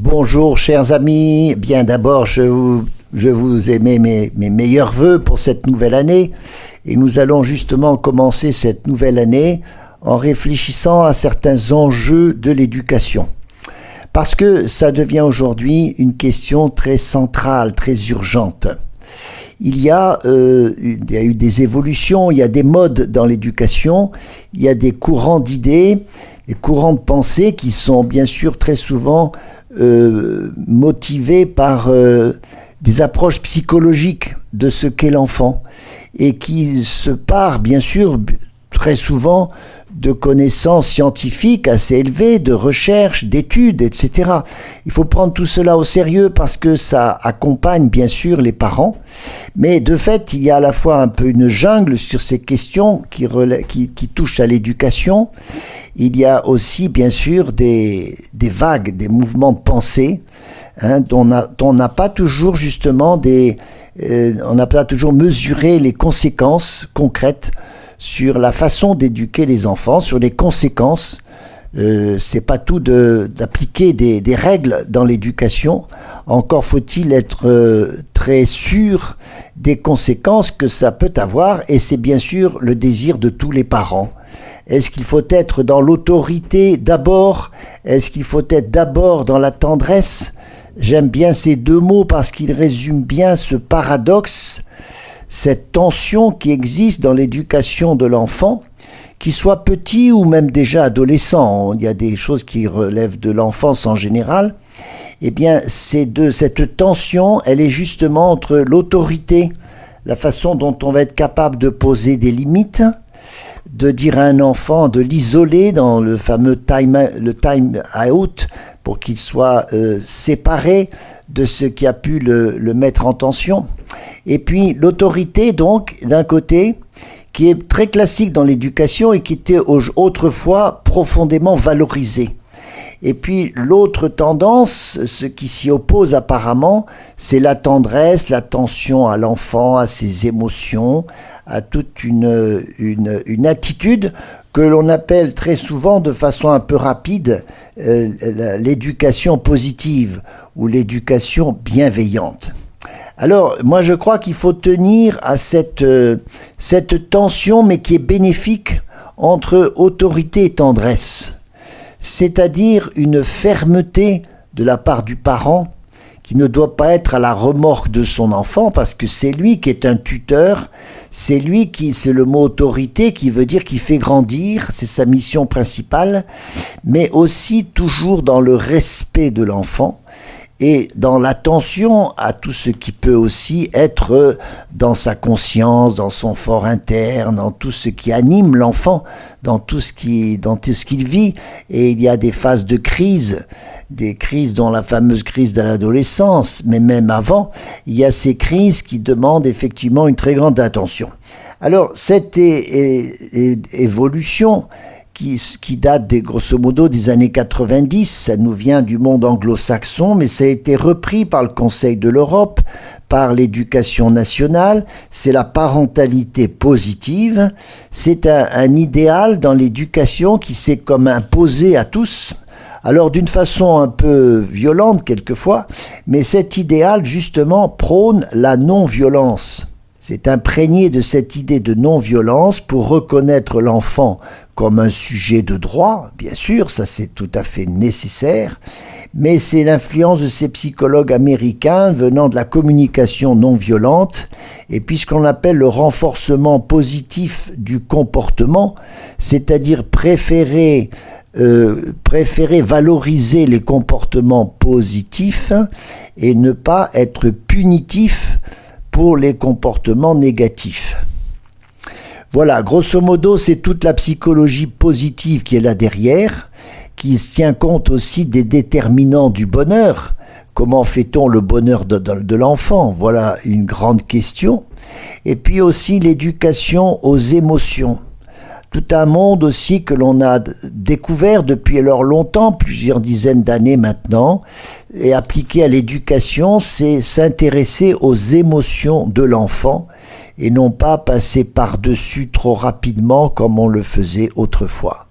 Bonjour chers amis, bien d'abord je vous émets mes meilleurs vœux pour cette nouvelle année et nous allons justement commencer cette nouvelle année en réfléchissant à certains enjeux de l'éducation. Parce que ça devient aujourd'hui une question très centrale, très urgente. Il y a eu des évolutions, il y a des modes dans l'éducation, il y a des courants d'idées, des courants de pensée qui sont bien sûr très souvent motivés par des approches psychologiques de ce qu'est l'enfant et qui se partent bien sûr très souvent de connaissances scientifiques assez élevées, de recherches, d'études, etc. Il faut prendre tout cela au sérieux parce que ça accompagne bien sûr les parents, mais de fait il y a à la fois un peu une jungle sur ces questions qui touchent à l'éducation. Il y a aussi bien sûr des vagues, des mouvements de pensée dont on n'a pas toujours justement on n'a pas toujours mesuré les conséquences concrètes sur la façon d'éduquer les enfants, sur les conséquences. C'est pas tout d'appliquer des règles dans l'éducation. Encore faut-il être très sûr des conséquences que ça peut avoir, et c'est bien sûr le désir de tous les parents. Est-ce qu'il faut être dans l'autorité d'abord? Est-ce qu'il faut être d'abord dans la tendresse? J'aime bien ces deux mots parce qu'ils résument bien ce paradoxe, cette tension qui existe dans l'éducation de l'enfant, qu'il soit petit ou même déjà adolescent. Il y a des choses qui relèvent de l'enfance en général. Eh bien, cette tension, elle est justement entre l'autorité, la façon dont on va être capable de poser des limites, de dire à un enfant de l'isoler dans le fameux time out pour qu'il soit séparé de ce qui a pu le mettre en tension. Et puis l'autorité donc d'un côté qui est très classique dans l'éducation et qui était autrefois profondément valorisée. Et puis l'autre tendance, ce qui s'y oppose apparemment, c'est la tendresse, l'attention à l'enfant, à ses émotions, à toute une attitude que l'on appelle très souvent de façon un peu rapide l'éducation positive ou l'éducation bienveillante. Alors, moi je crois qu'il faut tenir à cette tension, mais qui est bénéfique entre autorité et tendresse. C'est-à-dire une fermeté de la part du parent qui ne doit pas être à la remorque de son enfant parce que c'est lui qui est un tuteur, c'est le mot autorité qui veut dire qu'il fait grandir, c'est sa mission principale, mais aussi toujours dans le respect de l'enfant et dans l'attention à tout ce qui peut aussi être dans sa conscience, dans son fort interne, dans tout ce qui anime l'enfant, dans tout ce qu'il vit. Et il y a des phases de crise, des crises dont la fameuse crise de l'adolescence, mais même avant, il y a ces crises qui demandent effectivement une très grande attention. Alors, cette évolution qui date grosso modo des années 90, ça nous vient du monde anglo-saxon, mais ça a été repris par le Conseil de l'Europe, par l'éducation nationale, c'est la parentalité positive, c'est un idéal dans l'éducation qui s'est comme imposé à tous, alors d'une façon un peu violente quelquefois, mais cet idéal justement prône la non-violence. C'est imprégné de cette idée de non-violence pour reconnaître l'enfant comme un sujet de droit, bien sûr, ça c'est tout à fait nécessaire, mais c'est l'influence de ces psychologues américains venant de la communication non violente, et puis ce qu'on appelle le renforcement positif du comportement, c'est-à-dire préférer valoriser les comportements positifs et ne pas être punitif pour les comportements négatifs. Voilà, grosso modo, c'est toute la psychologie positive qui est là derrière, qui tient compte aussi des déterminants du bonheur. Comment fait-on le bonheur de l'enfant? Voilà une grande question. Et puis aussi l'éducation aux émotions. Tout un monde aussi que l'on a découvert depuis alors longtemps, plusieurs dizaines d'années maintenant, et appliqué à l'éducation, c'est s'intéresser aux émotions de l'enfant et non pas passer par-dessus trop rapidement comme on le faisait autrefois.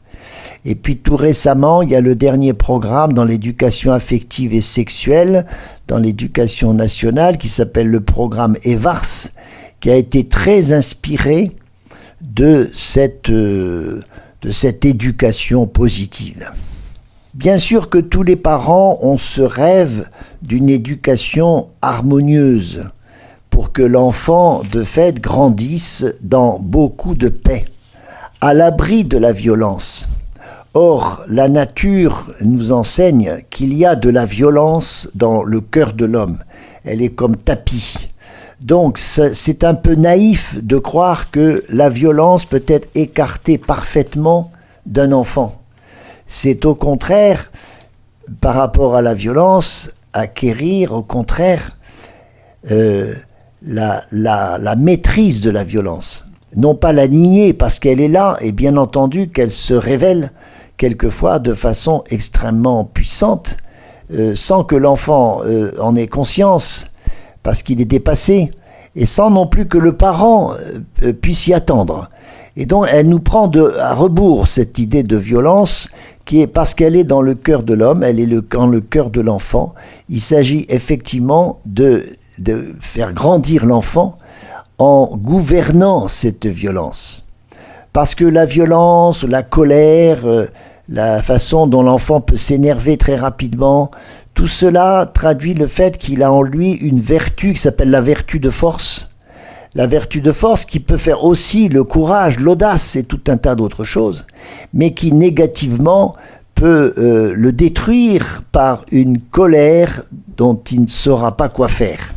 Et puis tout récemment, il y a le dernier programme dans l'éducation affective et sexuelle, dans l'éducation nationale, qui s'appelle le programme EVARS, qui a été très inspiré de cette éducation positive. Bien sûr que tous les parents ont ce rêve d'une éducation harmonieuse pour que l'enfant, de fait, grandisse dans beaucoup de paix, à l'abri de la violence. Or, la nature nous enseigne qu'il y a de la violence dans le cœur de l'homme. Elle est comme tapis. Donc, c'est un peu naïf de croire que la violence peut être écartée parfaitement d'un enfant. C'est au contraire, par rapport à la violence, acquérir au contraire la maîtrise de la violence. Non pas la nier parce qu'elle est là, et bien entendu qu'elle se révèle quelquefois de façon extrêmement puissante, sans que l'enfant en ait conscience, parce qu'il est dépassé, et sans non plus que le parent puisse y attendre. Et donc elle nous prend à rebours cette idée de violence, qui est parce qu'elle est dans le cœur de l'homme, elle est dans le cœur de l'enfant. Il s'agit effectivement de faire grandir l'enfant en gouvernant cette violence. Parce que la violence, la colère, la façon dont l'enfant peut s'énerver très rapidement, tout cela traduit le fait qu'il a en lui une vertu qui s'appelle la vertu de force. La vertu de force qui peut faire aussi le courage, l'audace et tout un tas d'autres choses, mais qui négativement peut le détruire par une colère dont il ne saura pas quoi faire.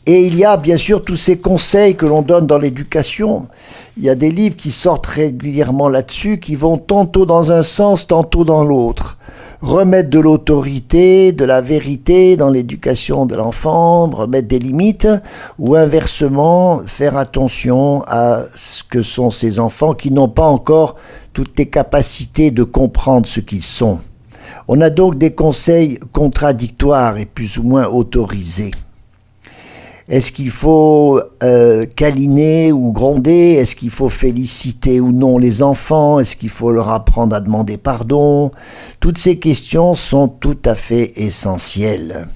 Et il y a bien sûr tous ces conseils que l'on donne dans l'éducation. Il y a des livres qui sortent régulièrement là-dessus, qui vont tantôt dans un sens, tantôt dans l'autre. Remettre de l'autorité, de la vérité dans l'éducation de l'enfant, remettre des limites, ou inversement, faire attention à ce que sont ces enfants qui n'ont pas encore toutes les capacités de comprendre ce qu'ils sont. On a donc des conseils contradictoires et plus ou moins autorisés. Est-ce qu'il faut câliner ou gronder? Est-ce qu'il faut féliciter ou non les enfants? Est-ce qu'il faut leur apprendre à demander pardon? Toutes ces questions sont tout à fait essentielles.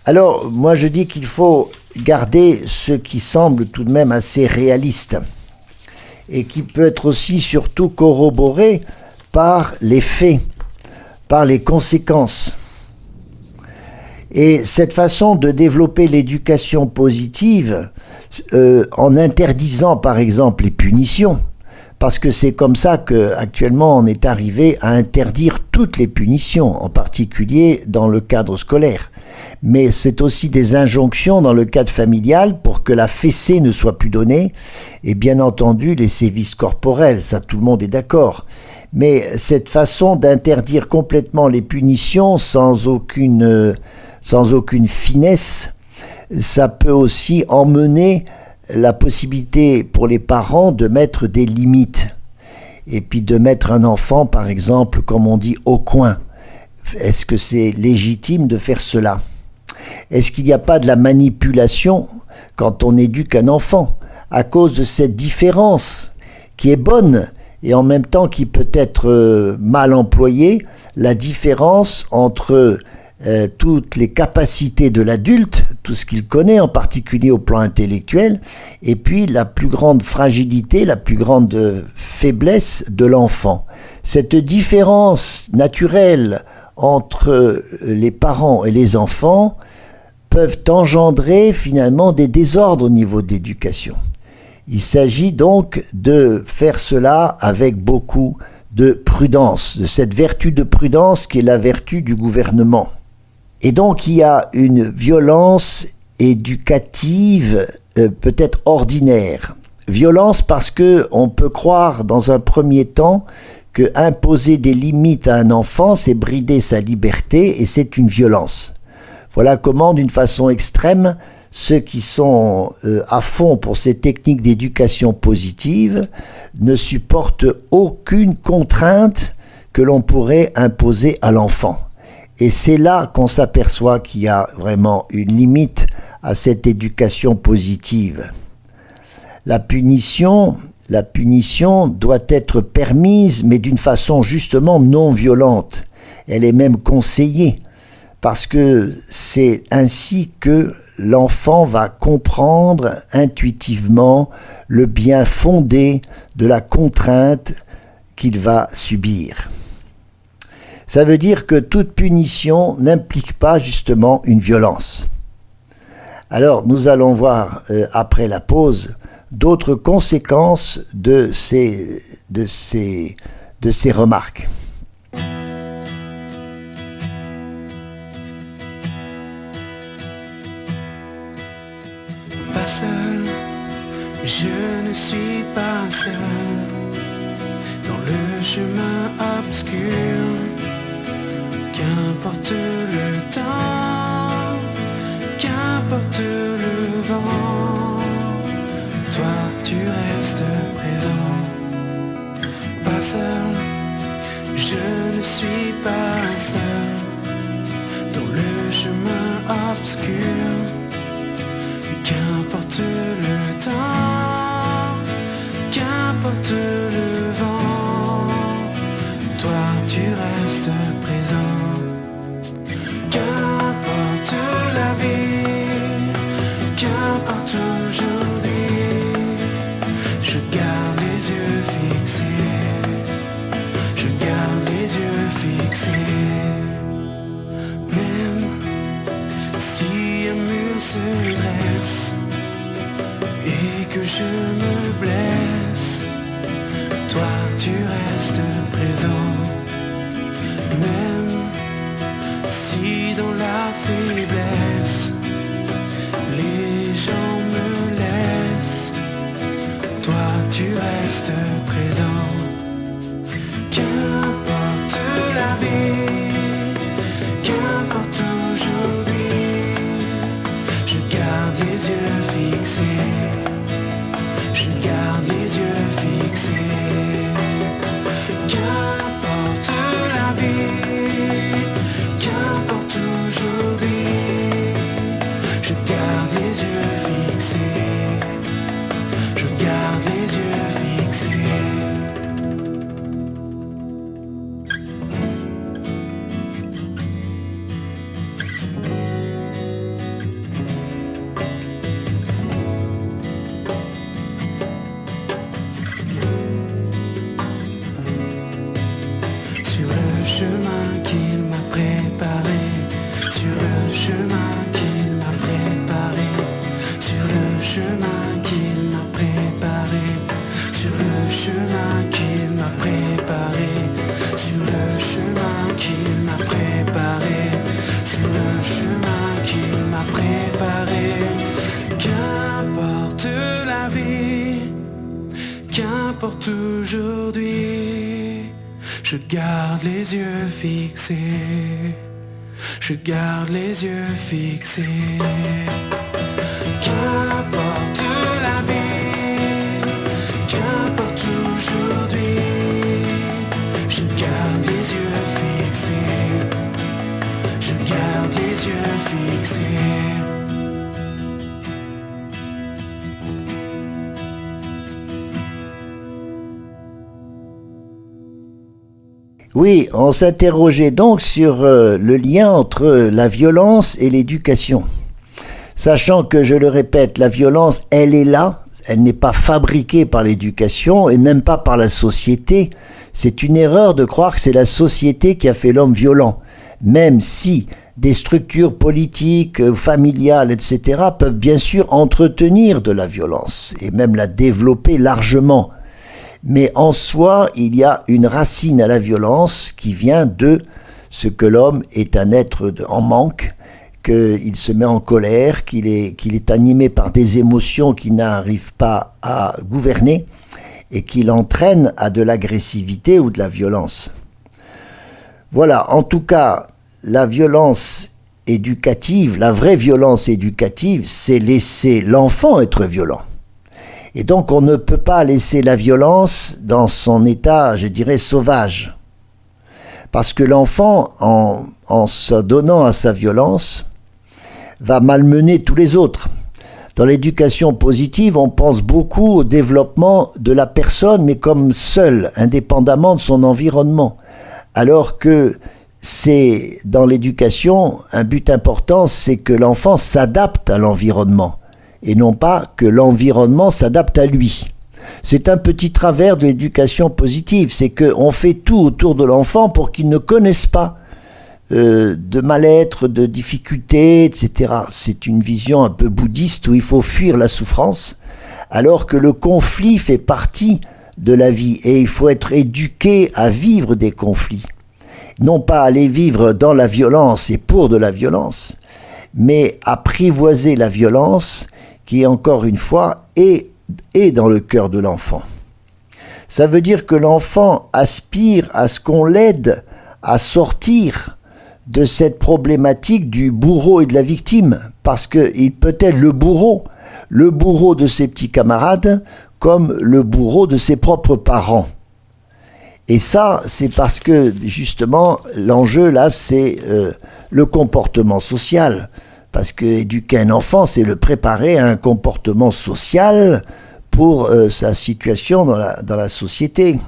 Alors, moi je dis qu'il faut garder ce qui semble tout de même assez réaliste et qui peut être aussi surtout corroboré par les faits, par les conséquences. Et cette façon de développer l'éducation positive en interdisant par exemple les punitions, parce que c'est comme ça qu'actuellement on est arrivé à interdire toutes les punitions, en particulier dans le cadre scolaire. Mais c'est aussi des injonctions dans le cadre familial pour que la fessée ne soit plus donnée, et bien entendu les sévices corporels, ça tout le monde est d'accord. Mais cette façon d'interdire complètement les punitions sans aucune finesse, ça peut aussi emmener la possibilité pour les parents de mettre des limites. Et puis de mettre un enfant, par exemple, comme on dit, au coin. Est-ce que c'est légitime de faire cela? Est-ce qu'il n'y a pas de la manipulation quand on éduque un enfant, à cause de cette différence qui est bonne et en même temps qui peut être mal employée, la différence entre toutes les capacités de l'adulte, tout ce qu'il connaît, en particulier au plan intellectuel, et puis la plus grande fragilité, la plus grande faiblesse de l'enfant. Cette différence naturelle entre les parents et les enfants peuvent engendrer finalement des désordres au niveau de l'éducation. Il s'agit donc de faire cela avec beaucoup de prudence, de cette vertu de prudence qui est la vertu du gouvernement. Et donc il y a une violence éducative peut-être ordinaire. Violence parce que on peut croire dans un premier temps que imposer des limites à un enfant, c'est brider sa liberté et c'est une violence. Voilà comment, d'une façon extrême, ceux qui sont à fond pour ces techniques d'éducation positive ne supportent aucune contrainte que l'on pourrait imposer à l'enfant. Et c'est là qu'on s'aperçoit qu'il y a vraiment une limite à cette éducation positive. La punition la punition doit être permise, mais d'une façon justement non violente. Elle est même conseillée, parce que c'est ainsi que l'enfant va comprendre intuitivement le bien fondé de la contrainte qu'il va subir. Ça veut dire que toute punition n'implique pas justement une violence. Alors nous allons voir après la pause d'autres conséquences de ces remarques. Pas seul, je ne suis pas seul dans le chemin obscur. Qu'importe le temps, qu'importe le vent, toi tu restes présent. Pas seul, je ne suis pas seul dans le chemin obscur. Qu'importe le temps, qu'importe le vent, toi tu restes présent. Qu'importe la vie, qu'importe aujourd'hui, je garde les yeux fixés, je garde les yeux fixés. Même si un mur se dresse et que je me blesse, toi tu restes présent. Même si dans la faiblesse les gens me laissent, toi tu restes présent. Qu'importe la vie, qu'importe aujourd'hui, je garde les yeux fixés, je garde les yeux fixés. Qu'importe la vie, qu'importe aujourd'hui, je garde les yeux fixés, je garde les yeux fixés. Sur le chemin qu'il m'a préparé, sur le chemin qu'il m'a préparé, sur le chemin qu'il m'a préparé, sur le chemin qu'il m'a préparé, sur le chemin qu'il m'a préparé, sur le chemin qu'il m'a préparé. Qu'importe la vie, qu'importe aujourd'hui, je garde les yeux fixés, je garde les yeux fixés. Qu'importe la vie, qu'importe aujourd'hui, je garde les yeux fixés, je garde les yeux fixés. Oui, on s'interrogeait donc sur le lien entre la violence et l'éducation. Sachant que, je le répète, la violence, elle est là, elle n'est pas fabriquée par l'éducation et même pas par la société. C'est une erreur de croire que c'est la société qui a fait l'homme violent, même si des structures politiques, familiales, etc. peuvent bien sûr entretenir de la violence et même la développer largement. Mais en soi, il y a une racine à la violence qui vient de ce que l'homme est un être en manque, qu'il se met en colère, qu'il est animé par des émotions qu'il n'arrive pas à gouverner et qu'il entraîne à de l'agressivité ou de la violence. Voilà, en tout cas, la violence éducative, la vraie violence éducative, c'est laisser l'enfant être violent. Et donc on ne peut pas laisser la violence dans son état, je dirais, sauvage. Parce que l'enfant, en se donnant à sa violence, va malmener tous les autres. Dans l'éducation positive, on pense beaucoup au développement de la personne, mais comme seule, indépendamment de son environnement. Alors que c'est, dans l'éducation, un but important, c'est que l'enfant s'adapte à l'environnement, et non pas que l'environnement s'adapte à lui. C'est un petit travers de l'éducation positive, c'est qu'on fait tout autour de l'enfant pour qu'il ne connaisse pas de mal-être, de difficultés, etc. C'est une vision un peu bouddhiste où il faut fuir la souffrance, alors que le conflit fait partie de la vie et il faut être éduqué à vivre des conflits. Non pas aller vivre dans la violence et pour de la violence, mais apprivoiser la violence qui, encore une fois, est dans le cœur de l'enfant. Ça veut dire que l'enfant aspire à ce qu'on l'aide à sortir de cette problématique du bourreau et de la victime, parce qu'il peut être le bourreau de ses petits camarades, comme le bourreau de ses propres parents. Et ça, c'est parce que, justement, l'enjeu, là, c'est le comportement social. Parce que éduquer un enfant, c'est le préparer à un comportement social pour sa situation dans la société.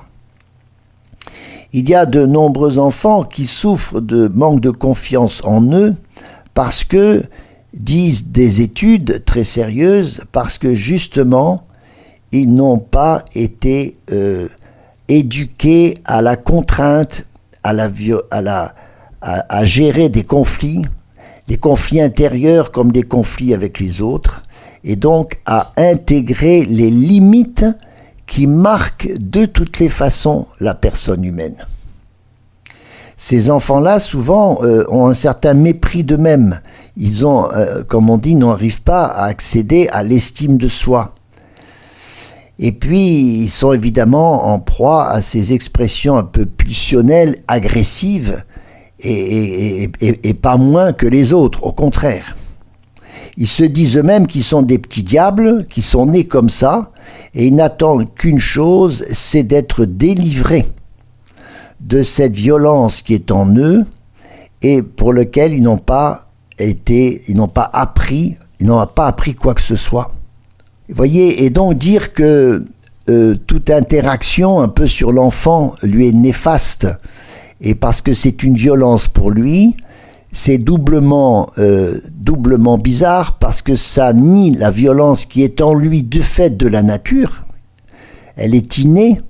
Il y a de nombreux enfants qui souffrent de manque de confiance en eux parce que, disent des études très sérieuses, parce que justement, ils n'ont pas été éduqués à la contrainte, à gérer des conflits intérieurs comme des conflits avec les autres, et donc à intégrer les limites qui marquent de toutes les façons la personne humaine. Ces enfants-là, souvent, ont un certain mépris d'eux-mêmes. Ils ont, comme on dit, n'arrivent pas à accéder à l'estime de soi. Et puis, ils sont évidemment en proie à ces expressions un peu pulsionnelles, agressives, et pas moins que les autres, au contraire. Ils se disent eux-mêmes qu'ils sont des petits diables, qu'ils sont nés comme ça, et ils n'attendent qu'une chose, c'est d'être délivrés de cette violence qui est en eux, et pour lequel ils n'ont pas appris quoi que ce soit. Vous voyez, et donc dire que toute interaction un peu sur l'enfant lui est néfaste, et parce que c'est une violence pour lui, c'est doublement bizarre, parce que ça nie la violence qui est en lui du fait de la nature, elle est innée,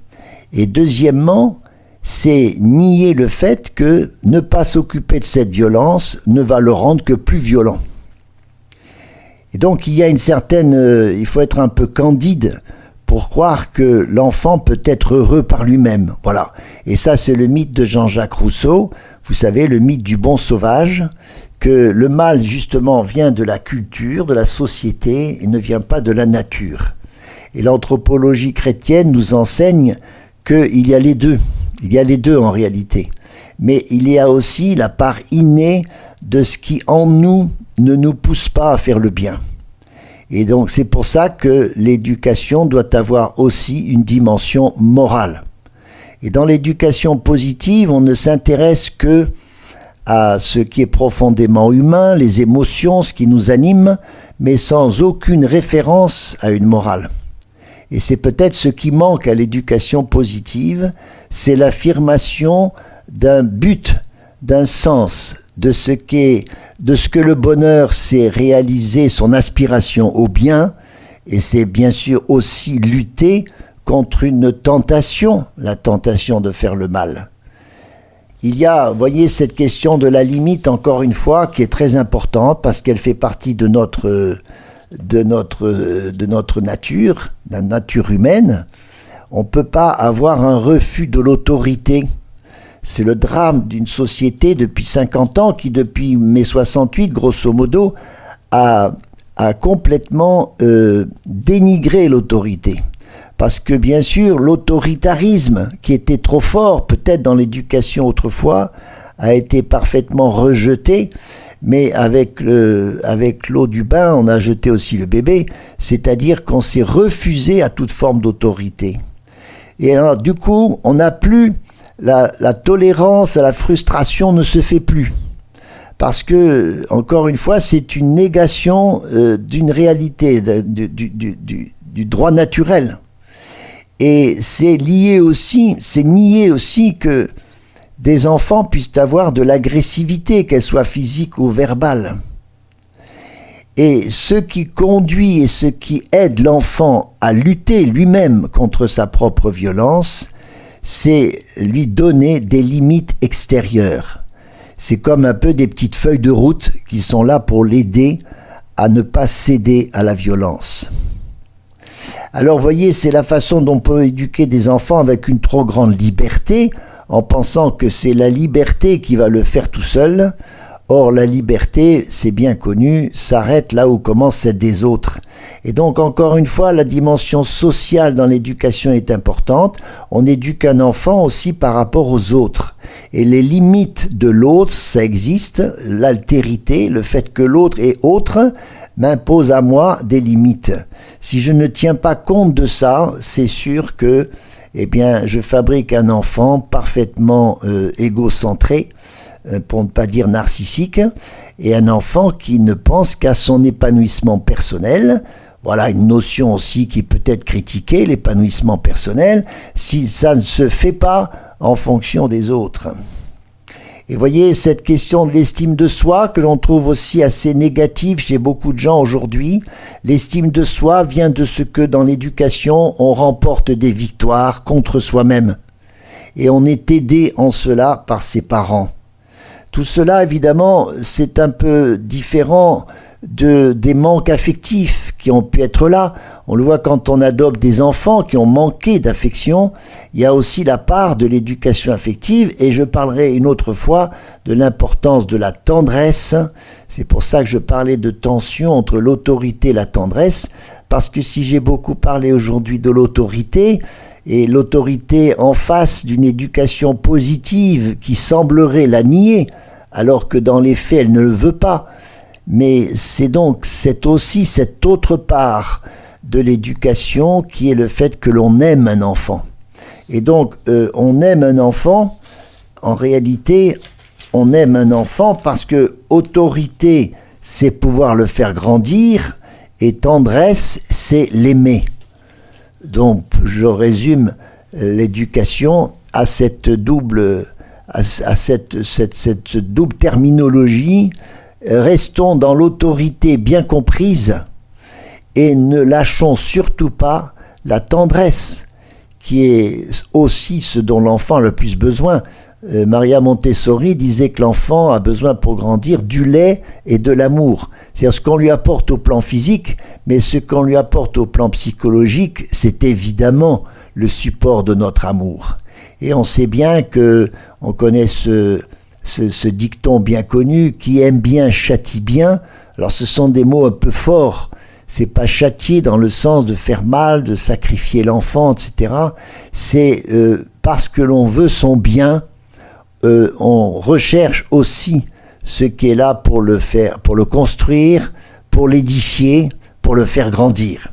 et deuxièmement, c'est nier le fait que ne pas s'occuper de cette violence ne va le rendre que plus violent. Et donc il y a une certaine, il faut être un peu candide pour croire que l'enfant peut être heureux par lui-même. Voilà. Et ça, c'est le mythe de Jean-Jacques Rousseau. Vous savez, le mythe du bon sauvage, que le mal, justement, vient de la culture, de la société, et ne vient pas de la nature. Et l'anthropologie chrétienne nous enseigne qu'il y a les deux. Il y a les deux en réalité. Mais il y a aussi la part innée de ce qui, en nous, ne nous pousse pas à faire le bien. Et donc c'est pour ça que l'éducation doit avoir aussi une dimension morale. Et dans l'éducation positive, on ne s'intéresse que à ce qui est profondément humain, les émotions, ce qui nous anime, mais sans aucune référence à une morale. Et c'est peut-être ce qui manque à l'éducation positive, c'est l'affirmation d'un but, d'un sens, de ce que le bonheur, c'est réaliser son aspiration au bien, et c'est bien sûr aussi lutter contre une tentation, la tentation de faire le mal. Il y a, vous voyez, cette question de la limite, encore une fois, qui est très importante, parce qu'elle fait partie de notre nature, de la nature humaine. On ne peut pas avoir un refus de l'autorité. C'est le drame d'une société depuis 50 ans qui, depuis mai 68, grosso modo, a complètement dénigré l'autorité. Parce que, bien sûr, l'autoritarisme, qui était trop fort, peut-être dans l'éducation autrefois, a été parfaitement rejeté, mais avec l'eau du bain, on a jeté aussi le bébé, c'est-à-dire qu'on s'est refusé à toute forme d'autorité. Et alors, du coup, on n'a plus... La tolérance à la frustration ne se fait plus. parce que, encore une fois, c'est une négation d'une réalité, du droit naturel. Et c'est lié aussi, c'est nier aussi que des enfants puissent avoir de l'agressivité, qu'elle soit physique ou verbale. Et ce qui conduit et ce qui aide l'enfant à lutter lui-même contre sa propre violence, c'est lui donner des limites extérieures. C'est comme un peu des petites feuilles de route qui sont là pour l'aider à ne pas céder à la violence. Alors, vous voyez, c'est la façon dont on peut éduquer des enfants avec une trop grande liberté, en pensant que c'est la liberté qui va le faire tout seul. Or, la liberté, c'est bien connu, s'arrête là où commence celle des autres. Et donc, encore une fois, la dimension sociale dans l'éducation est importante. On éduque un enfant aussi par rapport aux autres. Et les limites de l'autre, ça existe. L'altérité, le fait que l'autre est autre, m'impose à moi des limites. Si je ne tiens pas compte de ça, c'est sûr que, je fabrique un enfant parfaitement égocentré, pour ne pas dire narcissique, et un enfant qui ne pense qu'à son épanouissement personnel. Voilà une notion aussi qui peut être critiquée, l'épanouissement personnel, si ça ne se fait pas en fonction des autres. Et voyez, cette question de l'estime de soi, que l'on trouve aussi assez négative chez beaucoup de gens aujourd'hui, l'estime de soi vient de ce que dans l'éducation, on remporte des victoires contre soi-même. Et on est aidé en cela par ses parents. Tout cela, évidemment, c'est un peu différent des manques affectifs qui ont pu être là. On le voit quand on adopte des enfants qui ont manqué d'affection. Il y a aussi la part de l'éducation affective, et je parlerai une autre fois de l'importance de la tendresse. C'est pour ça que je parlais de tension entre l'autorité et la tendresse, parce que si j'ai beaucoup parlé aujourd'hui de l'autorité, et l'autorité en face d'une éducation positive qui semblerait la nier, alors que dans les faits elle ne le veut pas. Mais c'est aussi cette autre part de l'éducation qui est le fait que l'on aime un enfant. Et donc on aime un enfant, en réalité on aime un enfant parce que autorité c'est pouvoir le faire grandir, et tendresse c'est l'aimer. Donc, je résume l'éducation à cette double terminologie. Restons dans l'autorité bien comprise et ne lâchons surtout pas la tendresse, qui est aussi ce dont l'enfant a le plus besoin. Maria Montessori disait que l'enfant a besoin pour grandir du lait et de l'amour. C'est-à-dire ce qu'on lui apporte au plan physique, mais ce qu'on lui apporte au plan psychologique, c'est évidemment le support de notre amour. Et on sait bien que, on connaît ce dicton bien connu, qui aime bien châtie bien. Alors ce sont des mots un peu forts. C'est pas châtier dans le sens de faire mal, de sacrifier l'enfant, etc. C'est parce que l'on veut son bien, on recherche aussi ce qui est là pour le faire, pour le construire, pour l'édifier, pour le faire grandir.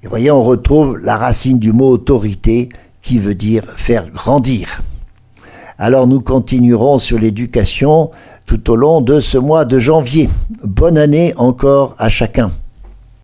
Et voyez, on retrouve la racine du mot autorité qui veut dire faire grandir. Alors nous continuerons sur l'éducation tout au long de ce mois de janvier. Bonne année encore à chacun.